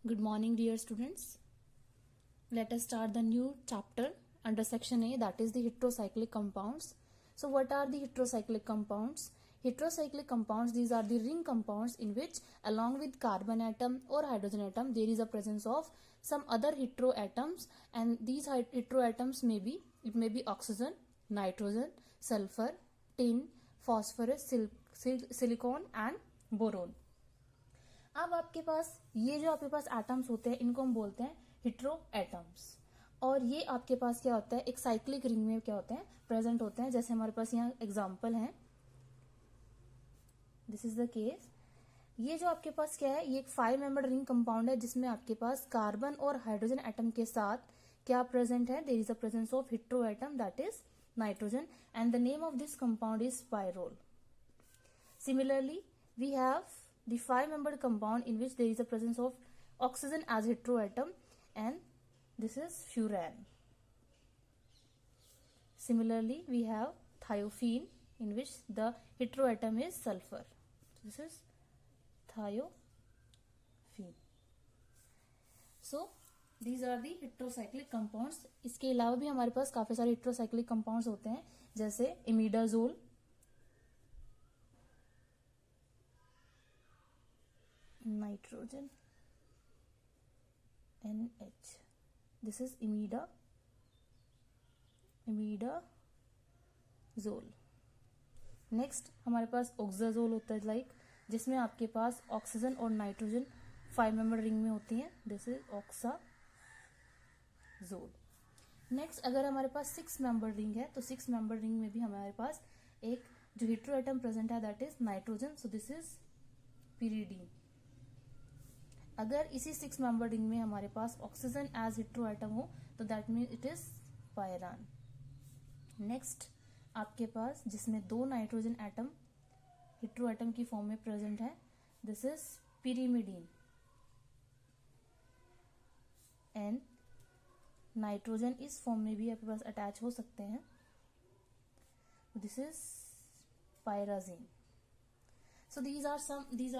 Good morning, dear students. Let us start the new chapter under section A, that is the heterocyclic compounds. So what are the heterocyclic compounds? Heterocyclic compounds, these are the ring compounds in which along with carbon atom or hydrogen atom there is a presence of some other heteroatoms, and these heteroatoms may be oxygen, nitrogen, sulfur, tin, phosphorus, silicon and boron. अब आपके पास ये जो आपके पास atoms होते हैं इनको हम बोलते हैं हेटेरो एटम्स, और ये आपके पास क्या होता है एक साइक्लिक रिंग में क्या होते हैं प्रेजेंट होते हैं. जैसे हमारे पास यहाँ एग्जांपल है, दिस इज द केस. ये जो आपके पास क्या है ये एक 5 मेंबर रिंग कंपाउंड है जिसमें आपके पास कार्बन और हाइड्रोजन एटम के साथ क्या प्रेजेंट है, there is a presence of hetero atom that is nitrogen and the name of this compound is pyrrole. Similarly, we have the 5-membered compound in which there is a presence of oxygen as heteroatom, and this is furan. Similarly, we have thiophene in which the heteroatom is sulfur. This is thiophene. So these are the heterocyclic compounds. इसके अलावा भी हमारे पास काफी सारे heterocyclic compounds होते हैं जैसे imidazole, nitrogen, NH. This is imidazole. Next हमारे पास oxazole होता है जिसमें आपके पास ऑक्सीजन और नाइट्रोजन 5 मेंबर रिंग में होती हैं. This is oxazole. नेक्स्ट अगर हमारे पास 6 मेंबर रिंग है तो 6 मेंबर रिंग में भी हमारे पास एक जो हेटेरोएटम प्रेजेंट है that is nitrogen. So this is pyridine. अगर इसी 6 मेंबर रिंग में हमारे पास ऑक्सीजन एज हेटेरोएटम हो तो that mean it is pyran. Next आपके पास जिसमें 2 नाइट्रोजन एटम हेटेरोएटम की फॉर्म में प्रेजेंट है, this is pyrimidine. And nitrogen इस फॉर्म में भी आपके पास अटैच हो सकते हैं, this is pyrazine. So these are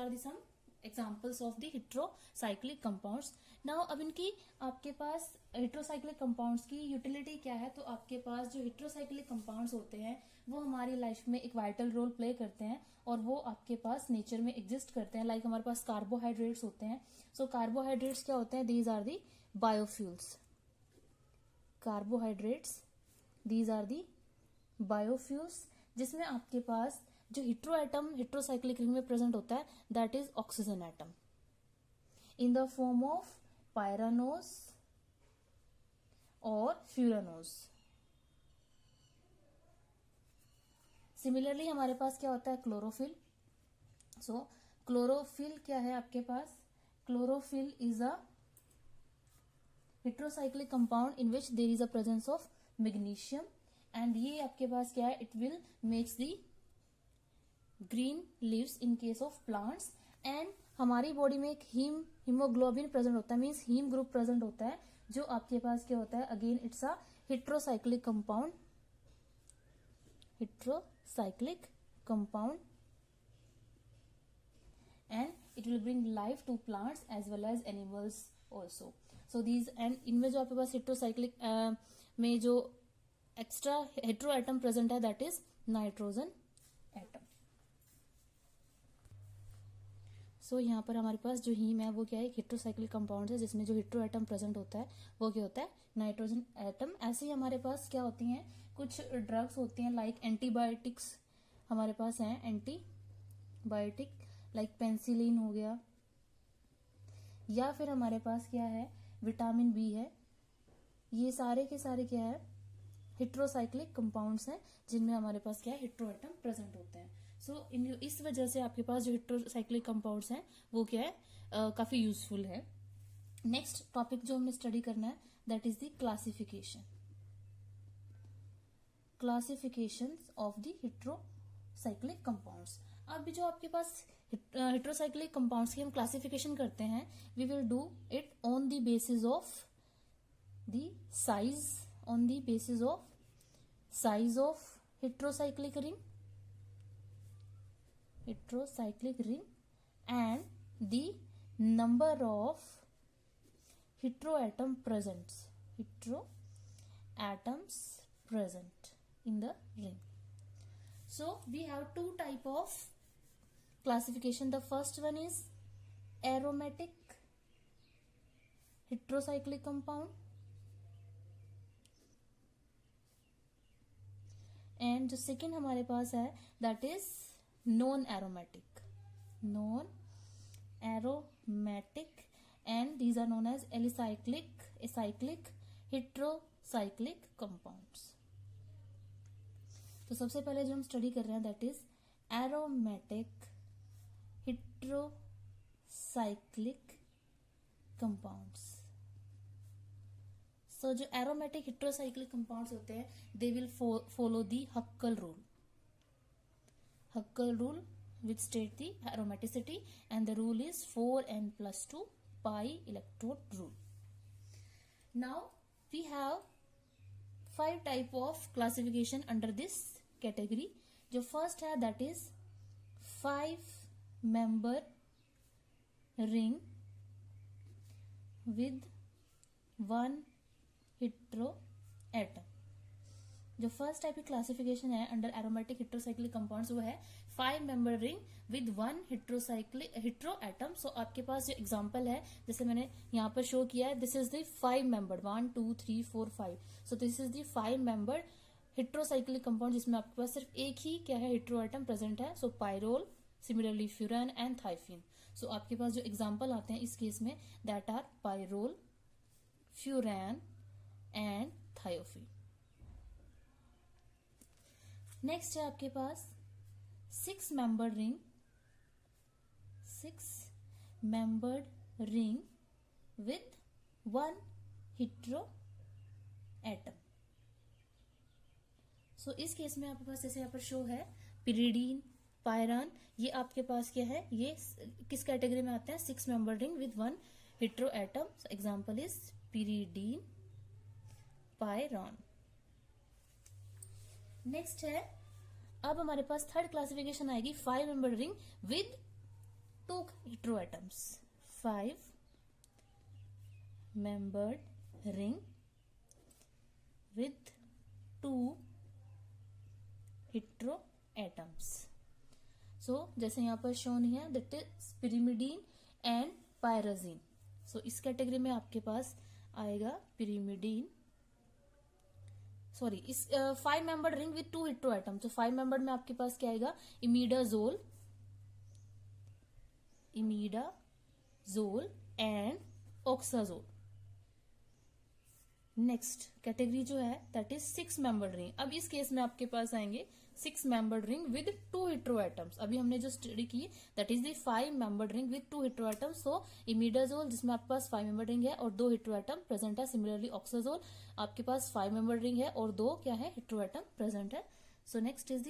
the some examples of the heterocyclic compounds. Now अब इनकी आपके पास heterocyclic compounds की यूटिलिटी क्या है, तो आपके पास जो heterocyclic compounds होते हैं वो हमारी लाइफ में एक वाइटल रोल प्ले करते हैं और वो आपके पास नेचर में एग्जिस्ट करते हैं. लाइक हमारे पास कार्बोहाइड्रेट्स होते हैं. सो कार्बोहाइड्रेट्स क्या होते हैं, these are the biofuels. Carbohydrates these are the biofuels जिसमें आपके पास जो हेटेरोसाइक्लिक रिंग में प्रेजेंट होता है that is oxygen atom in the form of pyranose और फ्यूरानोज. सिमिलरली हमारे पास क्या होता है क्लोरोफिल. सो क्लोरोफिल क्या है आपके पास, chlorophyll is a heterocyclic compound in which there is a presence of magnesium, and ये आपके पास क्या है it will makes the green leaves in case of plants. And हमारी बॉडी में एक हीमोग्लोबिन प्रेजेंट होता है, मीन्स हीम ग्रुप प्रेजेंट होता है जो आपके पास क्या होता है again it's a heterocyclic compound, and it will bring life to plants as well as animals also. So these and इनमें जो आपके पास हेटेरोसाइक्लिक में जो एक्स्ट्रा हेटेरो एटम प्रेजेंट है that is nitrogen atom. So यहाँ पर हमारे पास जो हीम है वो क्या है हेटेरोसाइक्लिक कंपाउंड है जिसमें जो हेटेरो एटम प्रेजेंट होता है वो क्या होता है नाइट्रोजन एटम. ऐसे ही हमारे पास क्या होती हैं कुछ ड्रग्स होती हैं लाइक एंटीबायोटिक्स हमारे पास हैं, एंटीबायोटिक लाइक पेंसिलिन हो गया, या फिर हमारे पास क्या है विटामिन बी है. ये सारे के सारे क्या है हेटेरोसाइक्लिक कंपाउंड्स हैं जिनमें हमारे पास क्या है हेटेरो एटम प्रेजेंट होते हैं. सो इस वजह से आपके पास जो हेटेरोसाइक्लिक कंपाउंड्स हैं वो क्या है काफी यूजफुल है. नेक्स्ट टॉपिक जो हमने स्टडी करना है that is the classification of the heterocyclic compounds. अब जो आपके पास हेटेरोसाइक्लिक कंपाउंड्स की हम क्लासिफिकेशन करते हैं we will do it on the basis of the size of heterocyclic ring and the number of heteroatom presents, heteroatoms present in the ring. So we have two type of classification. The first one is aromatic heterocyclic compound, and जो second हमारे पास है that is non aromatic, and these are known as alicyclic, acyclic, heterocyclic compounds. तो सबसे पहले जो हम study कर रहे हैं that is aromatic heterocyclic compounds. So जो एरोमेटिक हेटेरोसाइक्लिक कंपाउंड्स होते हैं they will follow the Huckel rule which state the aromaticity, and the rule is 4n+2 pi electrode rule. Now we have 5 type of classification under this category. जो first है that is 5 member ring with 1 heteroatom. जो first type की classification है under aromatic heterocyclic compounds वो है 5 member ring with 1 heteroatom. सो आपके पास जो एग्जांपल है जैसे मैंने यहाँ पर शो किया है, this is the 5 member 1 2 3 4 5. So this is the 5 member heterocyclic compound जिसमें आपके पास सिर्फ एक ही क्या है हेटेरोएटम प्रेजेंट है. So pyrrole, similarly furan and thiophene. So आपके पास जो एग्जाम्पल आते हैं इस केस में that are pyrrole, furan and thiophene. Next है आपके पास 6 membered ring with 1 heteroatom. सो इस केस में आपके पास जैसे यहाँ पर शो है पिरिडीन, पायरान, ये आपके पास क्या है, ये किस कैटेगरी में आते हैं 6 membered ring with 1 heteroatom. Example is pyridine, pyran. Next है अब हमारे पास थर्ड क्लासिफिकेशन आएगी 5 membered ring with 2 heteroatoms. 5 membered ring with 2 heteroatoms. So जैसे यहाँ पर शो नहीं है that is pyrimidine and pyrazine. So इस कैटेगरी में आपके पास आएगा पिरिमिडीन, सॉरी इस 5 membered ring विद 2 heteroatoms. तो 5 membered में आपके पास क्या आएगा इमीडाजोल एंड ऑक्साजोल. नेक्स्ट कैटेगरी जो है दैट इज 6 membered ring. अब इस केस में आपके पास आएंगे 6 membered ring विद 2 heteroatoms. अभी हमने जो स्टडी की that is the 5 membered ring with 2 heteroatoms. So imidazole जिसमें आपके पास 5 membered ring है और 2 heteroatom प्रेजेंट है. सिमिलरली ऑक्साजोल आपके पास 5 membered ring है और 2 क्या है heteroatom प्रेजेंट है. So next is the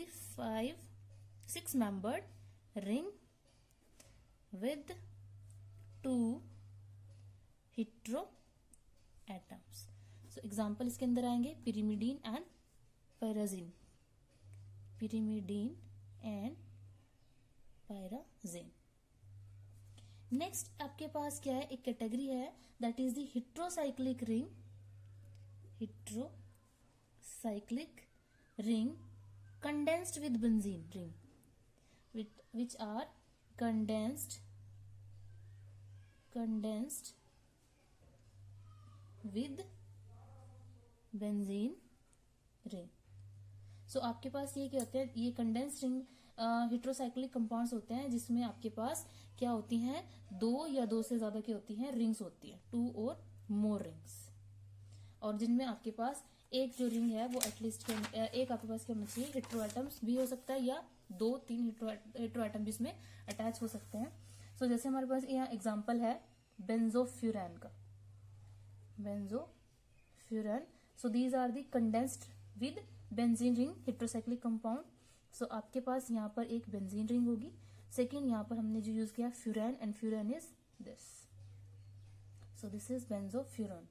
6 membered ring with 2 heteroatoms. So example इसके अंदर आएंगे पिरिमिडीन एंड पायराजीन, नेक्स्ट आपके पास क्या है एक कैटेगरी है that is the heterocyclic ring condensed with benzene ring which are condensed with benzene ring. सो आपके पास ये क्या होते हैं, ये कंडेंस्ड रिंग हेटेरोसाइक्लिक कंपाउंड्स होते हैं जिसमें आपके पास क्या होती हैं 2 या 2 से ज्यादा की होती हैं रिंग्स होती हैं, 2 और मोर रिंग्स. और जिनमें आपके पास एक जो रिंग है वो एटलीस्ट एक आपके पास क्या होना चाहिए हेटेरोएटम्स भी हो सकता है या 2-3 हेटेरोएटम भी इसमें अटैच हो सकते हैं. सो जैसे हमारे पास यहाँ एग्जांपल है बेंजोफ्यूरान का, so these are the condensed with benzene ring heterocyclic compound. So आपके पास यहाँ पर एक बेंजीन रिंग होगी. सेकेंड यहाँ पर हमने जो यूज किया furan and furan is this. So this is benzofuran.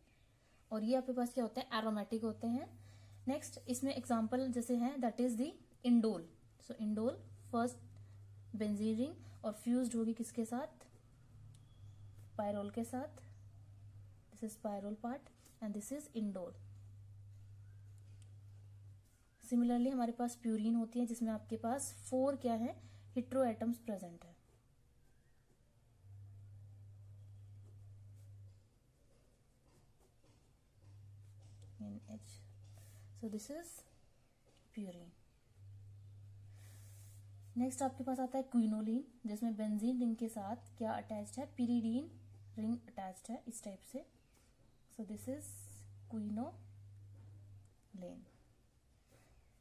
और ये आपके पास क्या होता है एरोमेटिक होते हैं. नेक्स्ट इसमें एग्जांपल जैसे हैं that is the indole. So indole first benzene ring और फ्यूज्ड होगी किसके साथ, पायरोल के साथ. This is pyrrole part and this is indole. Similarly हमारे पास प्यूरिन होती है जिसमें आपके पास 4 क्या है हेटेरो एटम्स प्रेजेंट है। NH, so this is purine. Next आपके पास आता है क्विनोलिन जिसमें बेंजीन रिंग के साथ क्या अटैच्ड है, पिरिडीन रिंग अटैच्ड है इस टाइप से। सो दिस इज क्विनोलिन।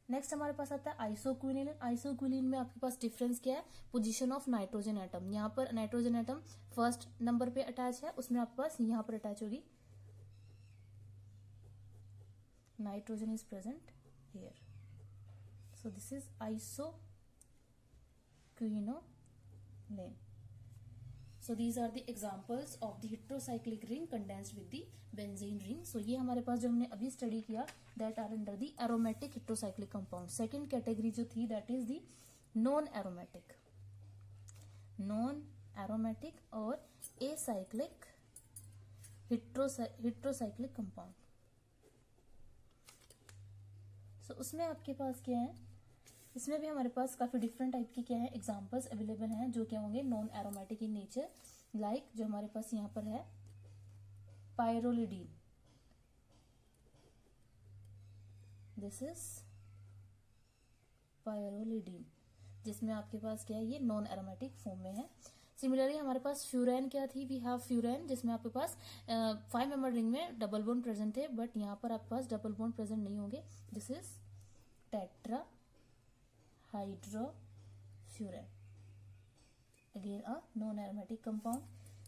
नेक्स्ट हमारे पास आता है आइसोक्विनिन। आइसोक्विनिन में आपके पास डिफरेंस क्या है, पोजीशन ऑफ नाइट्रोजन एटम। यहाँ पर नाइट्रोजन एटम फर्स्ट नंबर पे अटैच है, उसमें आपके पास यहाँ पर अटैच होगी, nitrogen is present here. So this is isoquinoline. So these are the examples of the heterocyclic ring condensed with the benzene ring. So ये हमारे पास जो हमने अभी स्टडी किया that are under the aromatic heterocyclic compound. Second category जो थी that is the non-aromatic और acyclic heterocyclic compound. So उसमें आपके पास क्या है, इसमें भी हमारे पास काफी डिफरेंट टाइप की क्या है एग्जांपल्स अवेलेबल हैं जो क्या होंगे non aromatic in nature. Like जो हमारे पास यहाँ पर है पायरोलिडीन, दिस इज पायरोलिडीन जिसमें आपके पास क्या है ये नॉन एरोमेटिक फॉर्म में है। सिमिलरली हमारे पास फ्यूरैन क्या थी, वी हैव फ्यूरैन जिसमें आपके पास 5 मेंबर रिंग में डबल बॉन्ड प्रेजेंट है, बट यहाँ पर आपके पास डबल बॉन्ड प्रेजेंट नहीं होंगे। This is tetra hydrofuran, again a non-aromatic compound.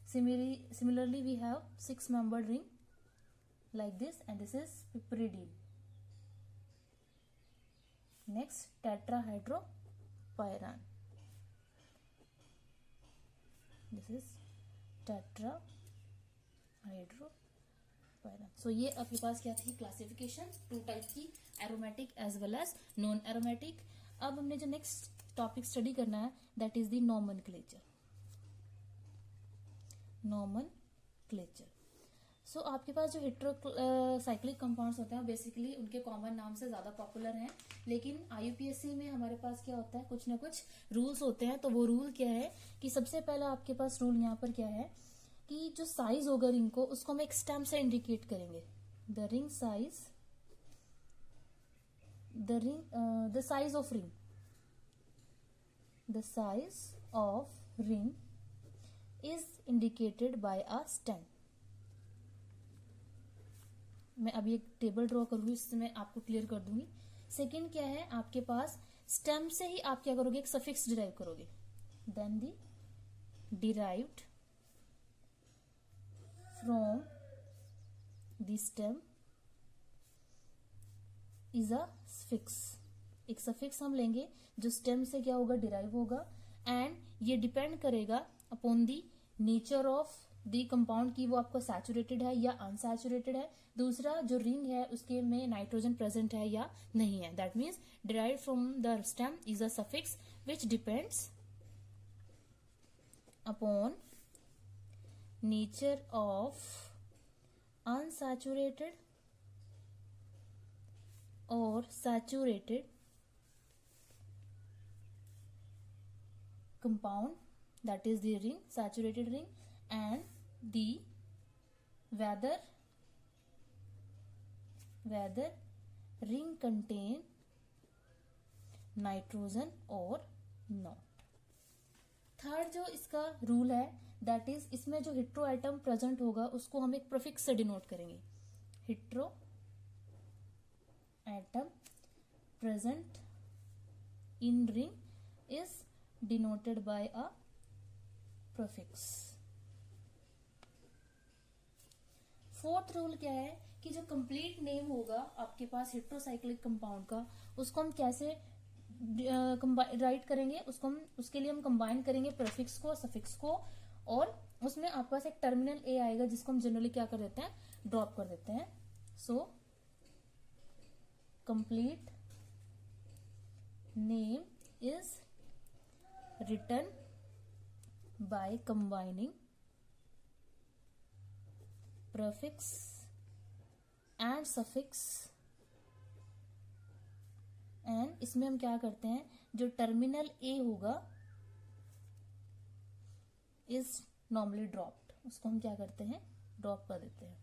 Similarly we have 6-membered ring like this and this is piperidine. Next tetrahydropyran, this is tetrahydropyran. So ये आपके पास क्या थी क्लासिफिकेशन, 2 टाइप की, aromatic as well as non aromatic. अब हमने जो next topic study करना है that is the nomenclature. So आपके पास जो हेटेरोसाइक्लिक कंपाउंड्स होते हैं बेसिकली उनके कॉमन नाम से ज्यादा पॉपुलर हैं, लेकिन IUPAC में हमारे पास क्या होता है कुछ ना कुछ रूल्स होते हैं। तो वो रूल क्या है कि सबसे पहला आपके पास रूल यहाँ पर क्या है कि जो साइज होगा रिंग को उसको हम एक स्टैम्प से इंडिकेट करेंगे। The ring size, the size of ring is indicated by a stamp. मैं अभी एक टेबल ड्रॉ करूंगी, इससे मैं आपको क्लियर कर दूंगी। सेकंड क्या है आपके पास स्टेम से ही आप क्या करोगे एक सफिक्स डिराइव करोगे, then the derived from the stem is a suffix. एक सफिक्स हम लेंगे जो स्टेम से क्या होगा डिराइव होगा, एंड ये डिपेंड करेगा upon the nature of the compound की वो आपको सैचुरेटेड है या अनसैचुरेटेड है। दूसरा जो रिंग है उसके में नाइट्रोजन प्रेजेंट है या नहीं है। That means derive from the stem is a suffix which depends upon nature of unsaturated or saturated compound, that is the ring, saturated ring, and the whether ring contain nitrogen or not. Third जो इसका rule है that is इसमें जो hetero atom present होगा उसको हम एक prefix से डिनोट करेंगे। Hetero atom present in ring is denoted by a prefix. Fourth rule क्या है कि जो कंप्लीट नेम होगा आपके पास हेटेरोसाइक्लिक कंपाउंड का उसको हम कैसे राइट करेंगे, उसके लिए हम कंबाइन करेंगे प्रीफिक्स को सफिक्स को, और उसमें आपके पास एक टर्मिनल ए आएगा जिसको हम जनरली क्या कर देते हैं ड्रॉप कर देते हैं। सो complete name is written by combining prefix and suffix, and इसमें हम क्या करते हैं, जो टर्मिनल ए होगा is normally dropped, उसको हम क्या करते हैं, ड्रॉप कर देते हैं।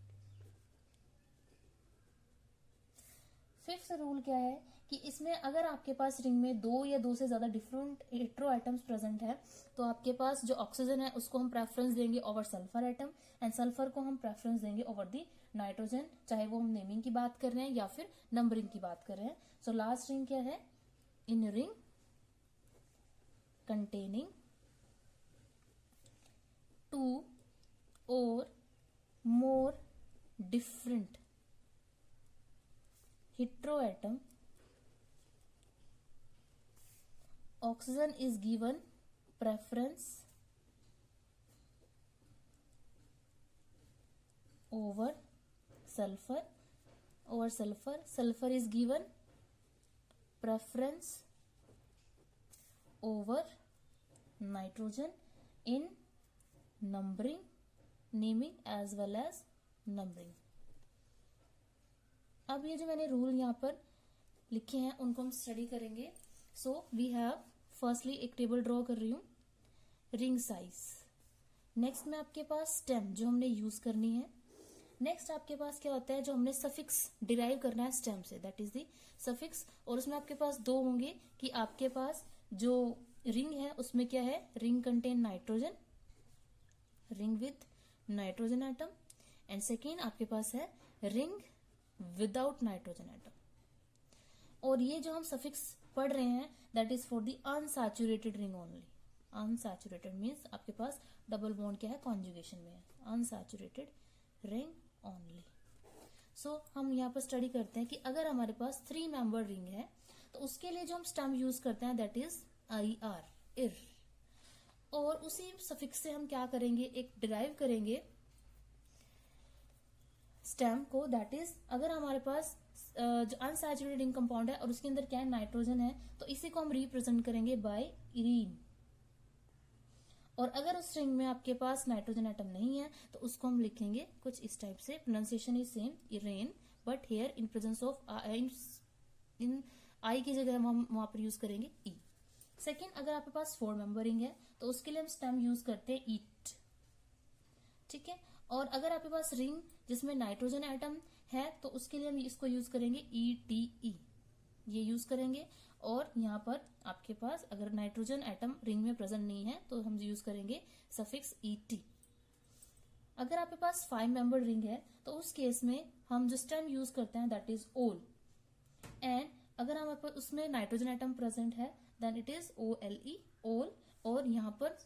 फिफ्थ रूल क्या है कि इसमें अगर आपके पास रिंग में दो या दो से ज्यादा डिफरेंट हेटेरो एटम्स प्रेजेंट है तो आपके पास जो ऑक्सीजन है उसको हम प्रेफरेंस देंगे over sulphur atom, and sulphur को हम प्रेफरेंस देंगे ओवर दी नाइट्रोजन, चाहे वो हम नेमिंग की बात कर रहे हैं या फिर नंबरिंग की बात कर रहे हैं। सो लास्ट रिंग क्या है, इन रिंग कंटेनिंग टू और more different heteroatom, oxygen is given preference over sulfur, sulfur is given preference over nitrogen in numbering, naming as well as numbering। अब ये जो मैंने रूल यहाँ पर लिखे हैं उनको हम स्टडी करेंगे। सो वी हैव फर्स्टली एक टेबल ड्रॉ कर रही हूँ, रिंग साइज। नेक्स्ट में आपके पास स्टेम जो हमने यूज करनी है। नेक्स्ट आपके पास क्या होता है, जो हमने सफिक्स डिराइव करना है स्टेम से, दैट इज द सफिक्स। और उसमें आपके पास दो होंगे कि आपके पास जो रिंग है उसमें क्या है, ring contain nitrogen, ring with nitrogen atom, and second आपके पास है रिंग विदाउट नाइट्रोजन एटम। और ये जो हम सफिक्स पढ़ रहे हैं that is for the unsaturated ring only. Unsaturated means आपके पास डबल बॉन्ड क्या है, कॉन्जुगेशन में है, अनसैचुरेटेड रिंग ओनली। सो हम यहाँ पर स्टडी करते हैं कि अगर हमारे पास 3 मेंबर रिंग है तो उसके लिए जो हम स्टैम्प यूज करते हैं दैट इज IR, इर। और उसी सफिक्स से हम क्या करेंगे, एक डिराइव करेंगे स्टैम्प को, दैट इज अगर हमारे पास जो अनसैचुरेटेड रिंग कंपाउंड है और उसके अंदर क्या है, नाइट्रोजन है, तो इसी को हम रिप्रेजेंट करेंगे बाय इरीन। और अगर उस रिंग में आपके पास नाइट्रोजन एटम नहीं है तो उसको हम लिखेंगे कुछ इस टाइप से, pronunciation is same, irene, but here in presence of in I की जगह हम वहां पर यूज करेंगे ई। सेकेंड, अगर आपके पास 4 मेंबर रिंग है तो उसके लिए हम स्टेम यूज करते हैं ईट, ठीक है। और अगर आपके पास रिंग जिसमें नाइट्रोजन एटम है तो उसके लिए हम इसको यूज करेंगे ETE, ये यूज करेंगे। और यहाँ पर आपके पास अगर नाइट्रोजन एटम रिंग में प्रेजेंट नहीं है तो हम यूज करेंगे सफिक्स ET। अगर आपके पास 5 मेंबर रिंग है तो उस केस में हम जो स्टेम यूज करते हैं दैट इज ओल, एंड अगर हमारे पास उसमें नाइट्रोजन एटम प्रेजेंट है देन इट इज OLE, ओल। और यहाँ पर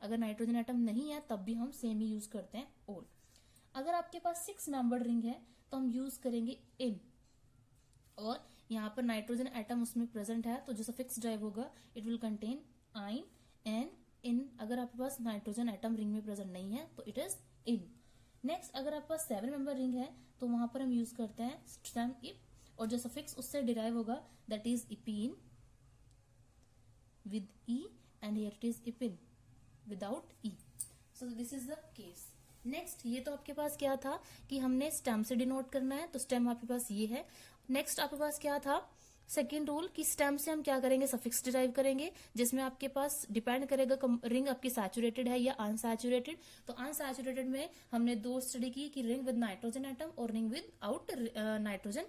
अगर नाइट्रोजन एटम नहीं है तब भी हम सेम ही यूज करते हैं ओल। अगर आपके पास 6 मेंबर्ड रिंग है तो हम यूज करेंगे इन, और यहाँ पर नाइट्रोजन एटम उसमें प्रेजेंट है तो जो सफिक्स ड्राइव होगा इट विल कंटेन आइन एंड इन। अगर आपके पास नाइट्रोजन एटम रिंग में प्रेजेंट नहीं है तो इट इज इन। नेक्स्ट, अगर आपके पास 7 मेंबर रिंग है तो वहां पर हम यूज करते हैं स्टेम इप, और जो सफिक्स उससे डिराइव होगा that is epine with E, and here it is epin without E. So this is the case. Next, ये तो आपके पास क्या था कि हमने स्टेम से डिनोट करना है, तो स्टेम आपके पास ये है। नेक्स्ट आपके पास क्या था, सेकेंड रूल कि स्टेम से हम क्या करेंगे, सफिक्स डिराइव करेंगे, जिसमें आपके पास डिपेंड करेगा रिंग आपकी सैचुरेटेड है या अनसैचुरेटेड। तो अनसैचुरेटेड में हमने 2 स्टडी की कि रिंग विद नाइट्रोजन एटम और ring with out nitrogen,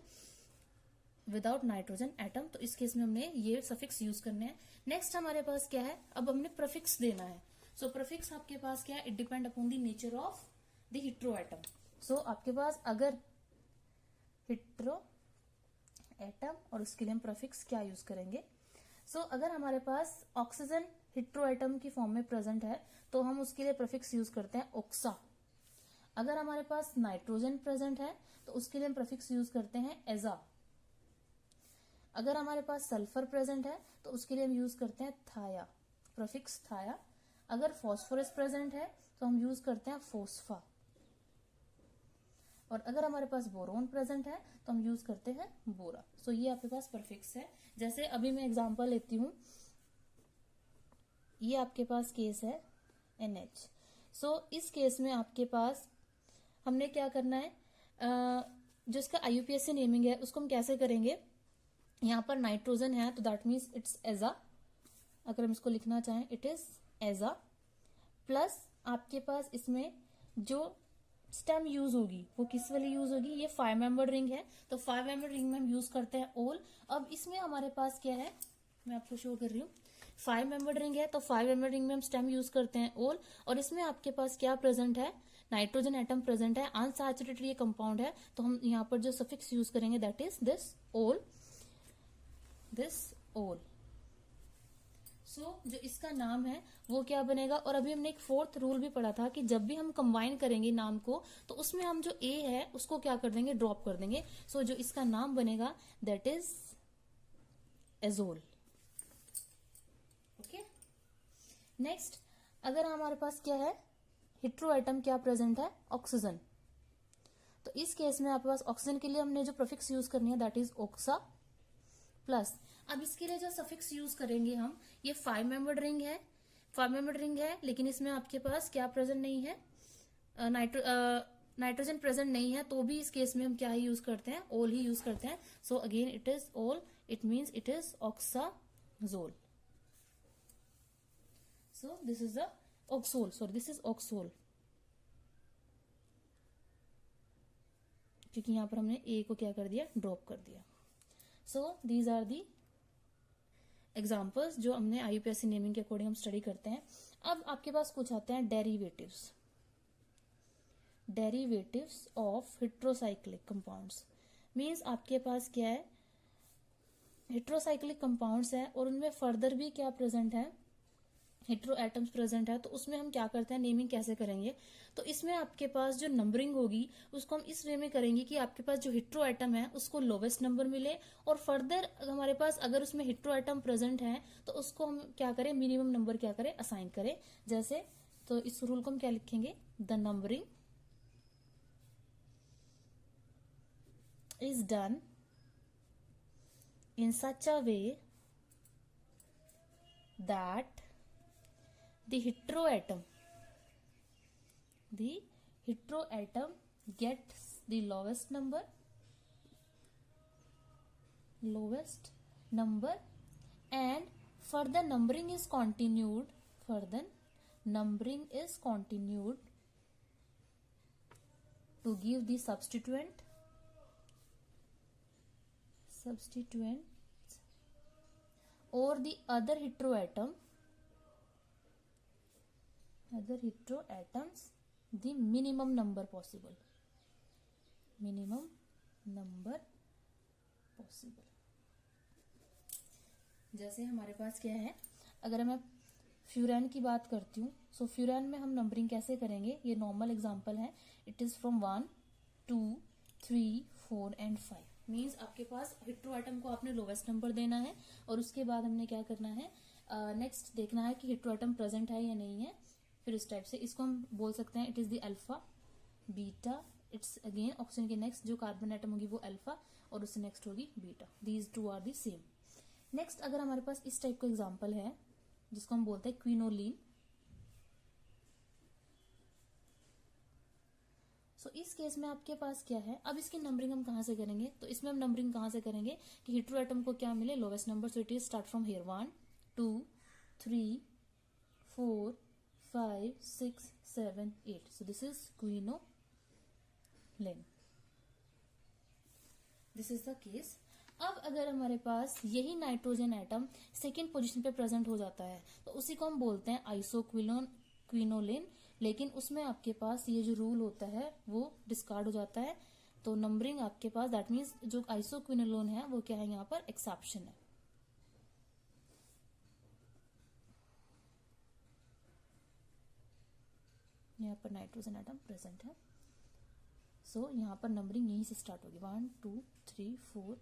without nitrogen atom. तो इस केस में हमने ये सफिक्स यूज करने हैं। नेक्स्ट हमारे पास क्या है, अब हमने प्रीफिक्स देना है। सो प्रीफिक्स आपके पास क्या है, it depend upon the nature of the hetero atom. So आपके पास अगर हेटेरो एटम, और उसके लिए हम प्रीफिक्स क्या यूज करेंगे। सो अगर हमारे पास ऑक्सीजन हेटेरो एटम की फॉर्म में प्रेजेंट है तो हम उसके लिए प्रीफिक्स यूज करते हैं ओक्सा। अगर हमारे पास नाइट्रोजन प्रेजेंट है तो उसके लिए हम प्रीफिक्स यूज करते हैं एजा। अगर हमारे पास सल्फर प्रेजेंट है तो उसके लिए हम यूज करते हैं थाया, प्रीफिक्स थाया। अगर फॉस्फोरस प्रेजेंट है तो हम यूज करते हैं फोस्फा। और अगर हमारे पास बोरोन प्रेजेंट है तो हम यूज करते हैं बोरा। सो ये आपके पास प्रीफिक्स है। जैसे अभी मैं एग्जांपल लेती हूं, ये आपके पास केस है NH। सो इस केस में आपके पास हमने क्या करना है, जो इसका IUPAC नेमिंग है उसको हम कैसे करेंगे, यहाँ पर नाइट्रोजन है तो दैट मीन्स इट्स एजा, अगर हम इसको लिखना चाहें इट इज एजा, प्लस आपके पास इसमें जो स्टेम यूज होगी वो किस वाली यूज होगी, ये 5 मेंबर रिंग है तो 5 मेंबर रिंग में हम यूज करते हैं ओल। अब इसमें हमारे पास क्या है, मैं आपको शो कर रही हूँ, 5 मेंबर रिंग है तो 5 मेंबर रिंग में हम स्टेम यूज करते हैं ओल, और इसमें आपके पास क्या प्रेजेंट है, नाइट्रोजन एटम प्रेजेंट है, अनसैचुरेटेड ये कंपाउंड है, तो हम यहाँ पर जो सफिक्स यूज करेंगे दैट इज दिस ओल, दिस ओल। सो जो इसका नाम है वो क्या बनेगा, और अभी हमने एक 4th रूल भी पढ़ा था कि जब भी हम कंबाइन करेंगे नाम को तो उसमें हम जो ए है उसको क्या कर देंगे, ड्रॉप कर देंगे। सो जो इसका नाम बनेगा that is azole. Okay, next अगर हमारे पास क्या है, हेट्रो एटम क्या प्रेजेंट है, ऑक्सीजन, तो इस केस में आपके पास ऑक्सीजन के लिए हमने जो प्रीफिक्स यूज करनी है दैट इज ऑक्सा प्लस। अब इसके लिए जो सफिक्स यूज करेंगे हम, ये 5 मेंबर्ड रिंग है, 5 मेंबर्ड रिंग है लेकिन इसमें आपके पास क्या प्रेजेंट नहीं है, नाइट्रोजन प्रेजेंट नहीं है, तो भी इस केस में हम क्या ही यूज करते हैं, ओल ही यूज करते हैं। So again it is ol, it means it is oxazole. So this is the oxole, sorry this is oxole, क्योंकि यहां पर हमने ए को क्या कर दिया, ड्रॉप कर दिया। So these are the examples जो हमने IUPAC नेमिंग के अकॉर्डिंग हम स्टडी करते हैं। अब आपके पास कुछ आते हैं derivatives, derivatives of heterocyclic compounds, means आपके पास क्या है, हेट्रोसाइक्लिक कंपाउंड्स है और उनमें फर्दर भी क्या प्रेजेंट है, हेट्रो एटम्स प्रेजेंट है, तो उसमें हम क्या करते हैं, नेमिंग कैसे करेंगे, तो इसमें आपके पास जो नंबरिंग होगी उसको हम इस वे में करेंगे कि आपके पास जो हेट्रो एटम है उसको लोवेस्ट नंबर मिले, और फर्दर हमारे पास अगर उसमें हेट्रो एटम प्रेजेंट है तो उसको हम क्या करें, मिनिमम नंबर क्या करें, असाइन करें। जैसे तो इस रूल को हम क्या लिखेंगे, the numbering is done in such a way that the heteroatom gets the lowest number and further numbering is continued to give the substituents or the other heteroatoms the minimum number possible, जैसे हमारे पास क्या है, अगर मैं furan की बात करती हूँ, सो फ्यूरान में हम नंबरिंग कैसे करेंगे, ये नॉर्मल एग्जांपल है, it is from 1 2 3 4 and 5, means आपके पास हेट्रो एटम को आपने लोवेस्ट नंबर देना है और उसके बाद हमने क्या करना है, नेक्स्ट देखना है कि हेट्रो एटम प्रेजेंट है या नहीं है। फिर इस टाइप से इसको हम बोल सकते हैं it is the alpha beta, it's again oxygen के नेक्स्ट जो कार्बन एटम होगी वो अल्फा और उससे नेक्स्ट होगी beta, these two are the same. Next अगर हमारे पास इस टाइप का एग्जांपल है जिसको हम बोलते हैं क्विनोलिन, सो इस केस में आपके पास क्या है, अब इसकी नंबरिंग हम कहां से करेंगे, तो इसमें हम नंबरिंग कहां से करेंगे कि हेट्रो एटम को क्या मिले, lowest number, so it is start from here 1 2 3 4 5 6 7 8, so this is quinoline, this is the case। अब अगर हमारे पास यही नाइट्रोजन एटम सेकेंड पोजीशन पे प्रेजेंट हो जाता है तो उसी को हम बोलते हैं आइसोक्विनोलिन, लेकिन उसमें आपके पास ये जो रूल होता है वो डिस्कार्ड हो जाता है, तो नंबरिंग आपके पास दैट मीन्स जो आइसोक्विनोलिन है वो क्या है, यहाँ पर एक्सेप्शन है। यहाँ पर नाइट्रोजन एटम प्रेजेंट है, सो यहाँ पर नंबरिंग यहीं से स्टार्ट होगी 1 2 3 4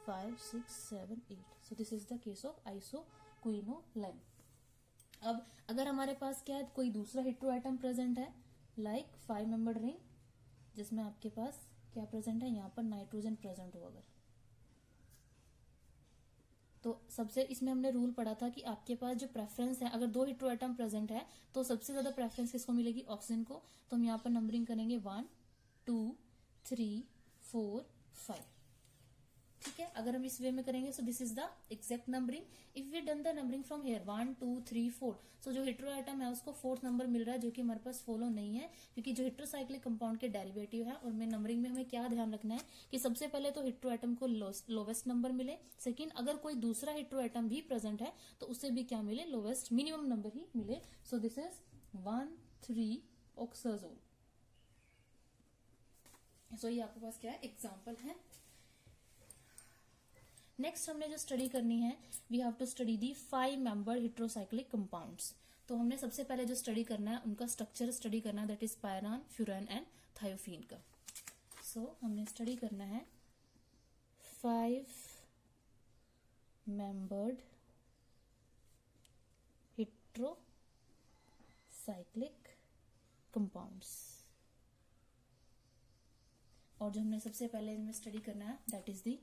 5 6 7 8, सो this is the case of isoquinoline. अब अगर हमारे पास क्या है, कोई दूसरा हेट्रो एटम प्रेजेंट है लाइक 5 मेंबर्ड रिंग जिसमें आपके पास क्या प्रेजेंट है, यहाँ पर नाइट्रोजन प्रेजेंट हो, अगर तो सबसे इसमें हमने रूल पढ़ा था कि आपके पास जो प्रेफरेंस है, अगर 2 हेट्रो एटम प्रेजेंट है तो सबसे ज्यादा प्रेफरेंस किसको मिलेगी, ऑक्सीजन को, तो हम यहाँ पर नंबरिंग करेंगे 1 2 3 4 5। ठीक है, अगर हम इस वे में करेंगे so this is the exact numbering. If we done the numbering from here 1 2 3 4, so जो हेट्रो एटम है उसको फोर्थ नंबर मिल रहा है, जो कि हमारे पास फॉलो नहीं है, क्योंकि जो हेट्रोसाइक्लिक कंपाउंड के डेरिवेटिव है उनमें नंबरिंग में हमें क्या ध्यान रखना है कि सबसे पहले तो हेट्रो एटम को लोवेस्ट नंबर मिले, सेकेंड अगर कोई दूसरा हेट्रो एटम भी प्रेजेंट है तो उससे भी क्या मिले, लोवेस्ट मिनिमम नंबर ही मिले। सो दिस इज 1 3 ऑक्साजोल। सो ये आपके पास क्या है, एग्जाम्पल है। नेक्स्ट हमने जो स्टडी करनी है, we have to study the 5 member heterocyclic compounds. तो हमने सबसे पहले जो स्टडी करना है उनका स्ट्रक्चर स्टडी करना है, that is pyran, furan and thiophene का। सो हमने स्टडी करना है 5 मेंबर्ड हेट्रोसाइक्लिक कंपाउंड्स, और जो हमने सबसे पहले इनमें स्टडी करना है that is the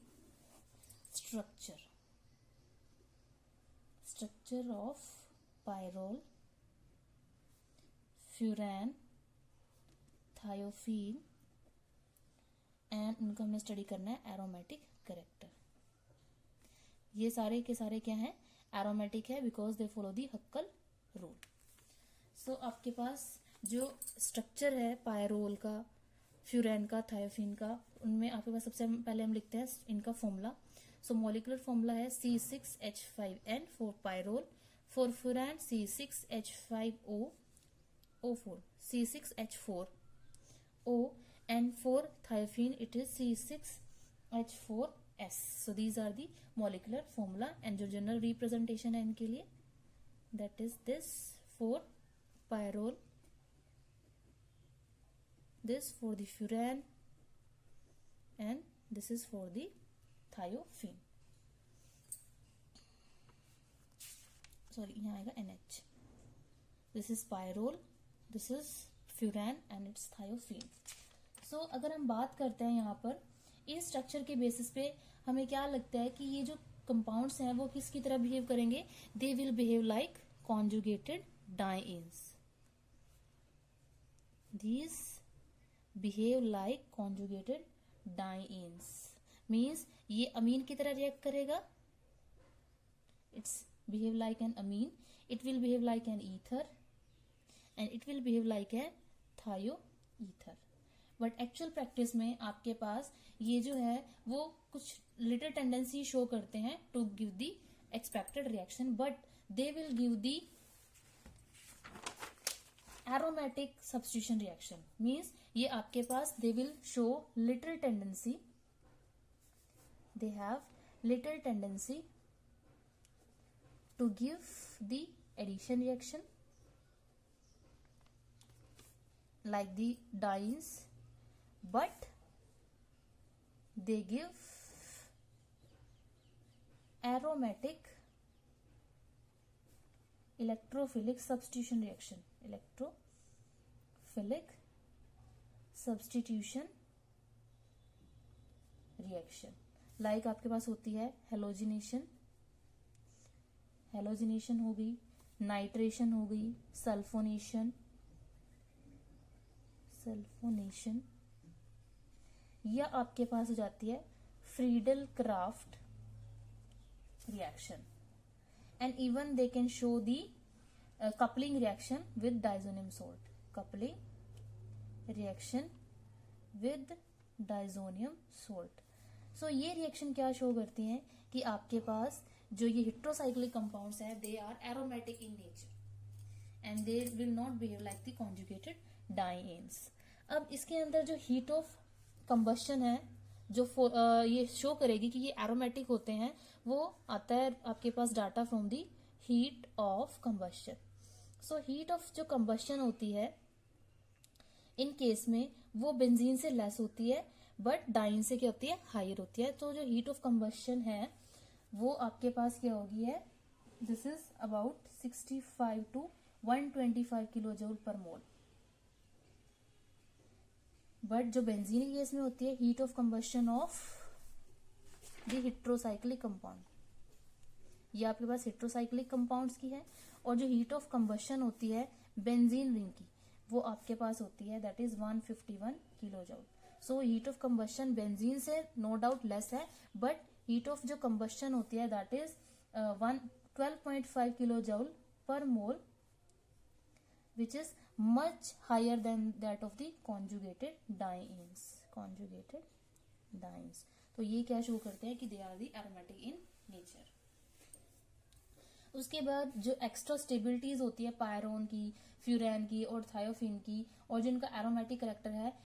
structure of pyrrole, furan, thiopheene and उनका हमने स्टडी करना है एरोमेटिक कैरेक्टर। ये सारे के सारे क्या हैं, एरोमेटिक है, because they follow the Huckel rule. So आपके पास जो स्ट्रक्चर है पायरोल का, फ्यूरान का, थायोफीन का, उनमें आपके पास सबसे पहले हम लिखते हैं इनका फॉर्मूला। सो मॉलिक्यूलर फॉर्मूला है C6H5N for pyrrole, for furan C6H5O4, C6H4O, and for thiopheene it is C6H4S. So these are the molecular formula, and जो जनरल रिप्रेजेंटेशन है इनके लिए that is this for pyrrole, this for the furan, and this is for the thiopheene. Sorry, यहाँ आएगा NH. This is pyrrole, this is furan and it's thiopheene. So अगर हम बात करते हैं यहाँ पर इस स्ट्रक्चर के बेसिस पे हमें क्या लगता है कि ये जो कंपाउंड्स हैं वो किसकी तरह बिहेव करेंगे, they will behave like conjugated dance. These behave like conjugated dienes, means ये अमीन की तरह रिएक्ट करेगा, it's behave like an amine, it will behave like an ether and it will behave like a thioether. But actual practice में आपके पास ये जो है वो कुछ लिटिल टेंडेंसी शो करते हैं to give the expected reaction, but they will give the aromatic substitution reaction. Means ये आपके पास they will show little tendency, they have little tendency to give the addition reaction like the dienes, but they give aromatic electrophilic substitution reaction, electrophilic substitution reaction, like आपके पास होती है halogenation, halogenation हो गई, nitration हो गई, sulphonation, sulphonation, या आपके पास हो जाती है Friedel Crafts reaction, and even they can show the coupling reaction with diazonium salt, coupling reaction with diazonium salt. So ये रिएक्शन क्या शो करती हैं कि आपके पास जो ये हेट्रोसाइक्लिक कंपाउंड्स है they are aromatic in nature and they will not behave like the conjugated dienes. अब इसके अंदर जो हीट ऑफ कंबस्शन है जो ये शो करेगी कि ये एरोमेटिक होते हैं, वो आता है आपके पास data from the heat of combustion. So heat of जो कंबस्शन होती है इन केस में वो बेंजीन से लेस होती है, बट डाइन से क्या होती है, हायर होती है। तो जो हीट ऑफ कंबस्शन है वो आपके पास क्या होगी है, this is about 65 to 125 kilo joule पर मोल। बट जो बेंजीन केस में होती है heat of combustion of the heterocyclic compound, ये आपके पास हेट्रोसाइक्लिक कंपाउंड्स की है, और जो हीट ऑफ कंबस्शन होती है बेंजीन रिंग की वो आपके पास होती है that is 151 kilo joule. So heat of combustion benzene से नो डाउट लेस है, बट हीट ऑफ जो कंबस्शन होती है दैट इज 12.5 किलो जूल पर मोल, which is much higher than that of the conjugated dienes. तो ये क्या शो करते हैं कि they are the aromatic in nature. उसके बाद जो एक्स्ट्रा स्टेबिलिटीज होती है पायरोन की, फ्यूरेन की और थायोफिन की, और जिनका एरोमेटिक करेक्टर है,